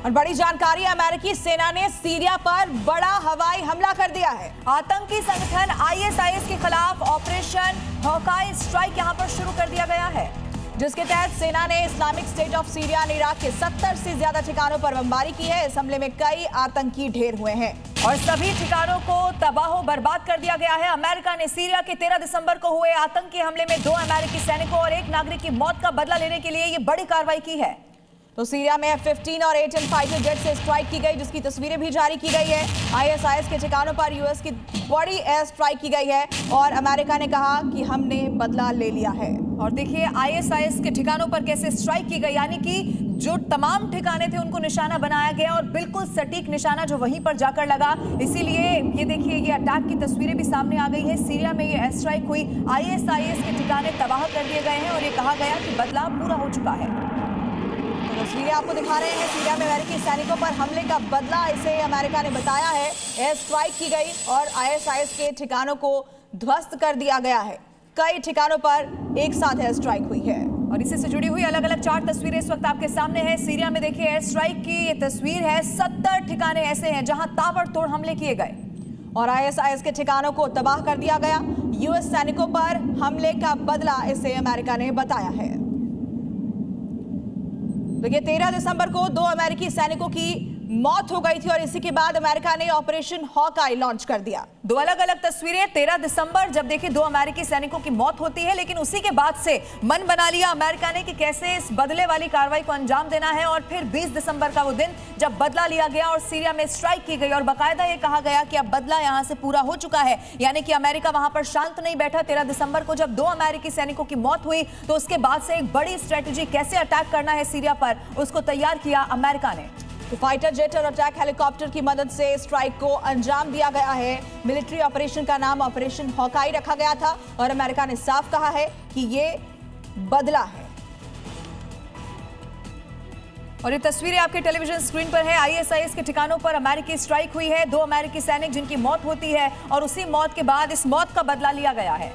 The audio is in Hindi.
और बड़ी जानकारी, अमेरिकी सेना ने सीरिया पर बड़ा हवाई हमला कर दिया है। आतंकी संगठन आईएसआईएस के खिलाफ ऑपरेशन हॉकाई स्ट्राइक यहां पर शुरू कर दिया गया है, जिसके तहत सेना ने इस्लामिक स्टेट ऑफ सीरिया और इराक के 70 से ज्यादा ठिकानों पर बमबारी की है। इस हमले में कई आतंकी ढेर हुए हैं और सभी ठिकानों को तबाह बर्बाद कर दिया गया है। अमेरिका ने सीरिया के 13 दिसंबर को हुए आतंकी हमले में 2 अमेरिकी सैनिकों और 1 नागरिक की मौत का बदला लेने के लिए ये बड़ी कार्रवाई की है। तो सीरिया में F-15 और A-10 फाइटर जेट से स्ट्राइक की गई, जिसकी तस्वीरें भी जारी की गई है। आईएसआईएस के ठिकानों पर यूएस की बड़ी एयर स्ट्राइक की गई है और अमेरिका ने कहा कि हमने बदला ले लिया है। और देखिए आईएसआईएस के ठिकानों पर कैसे स्ट्राइक की गई, यानी कि जो तमाम ठिकाने थे उनको निशाना बनाया गया और बिल्कुल सटीक निशाना जो वहीं पर जाकर लगा। इसीलिए ये देखिए, ये अटैक की तस्वीरें भी सामने आ गई है। सीरिया में ये एयर स्ट्राइक हुई, आईएसआईएस के ठिकाने तबाह कर दिए गए हैं और ये कहा गया कि बदला पूरा हो चुका है। तस्वीरें आपको दिखा रहे हैं सीरिया में अमेरिकी सैनिकों पर हमले का बदला, इसे अमेरिका ने बताया है। एयर स्ट्राइक की गई और आईएसआईएस के ठिकानों को ध्वस्त कर दिया गया है। कई ठिकानों पर एक साथ एयर स्ट्राइक हुई है और इसी से जुड़ी हुई अलग अलग 4 तस्वीरें इस वक्त आपके सामने है। सीरिया में देखिए एयर स्ट्राइक की ये तस्वीर है। 70 ठिकाने ऐसे हैं जहां ताबड़तोड़ हमले किए गए और आईएसआईएस के ठिकानों को तबाह कर दिया गया। यूएस सैनिकों पर हमले का बदला, इसे अमेरिका ने बताया है। देखिए 13 दिसंबर को 2 अमेरिकी सैनिकों की मौत हो गई थी और इसी के बाद अमेरिका ने ऑपरेशन हॉकाई लॉन्च कर दिया। 2 अलग अलग तस्वीरें। 13 दिसंबर जब देखिए 2 अमेरिकी सैनिकों की मौत होती है, लेकिन उसी के बाद से मन बना लिया अमेरिका ने कि कैसे इस बदले वाली कार्रवाई को अंजाम देना है। और फिर 20 दिसंबर का वो दिन जब बदला लिया गया और सीरिया में स्ट्राइक की गई और बाकायदा ये कहा गया कि अब बदला यहां से पूरा हो चुका है, यानी कि अमेरिका वहां पर शांत नहीं बैठा। 13 दिसंबर को जब 2 अमेरिकी सैनिकों की मौत हुई तो उसके बाद से एक बड़ी स्ट्रेटेजी कैसे अटैक करना है सीरिया पर, उसको तैयार किया अमेरिका ने। फाइटर जेट और अटैक हेलीकॉप्टर की मदद से स्ट्राइक को अंजाम दिया गया है। मिलिट्री ऑपरेशन का नाम ऑपरेशन हॉकाई रखा गया था और अमेरिका ने साफ कहा है कि ये बदला है। और ये तस्वीरें आपके टेलीविजन स्क्रीन पर है। आईएसआईएस के ठिकानों पर अमेरिकी स्ट्राइक हुई है। 2 अमेरिकी सैनिक जिनकी मौत होती है और उसी मौत के बाद इस मौत का बदला लिया गया है।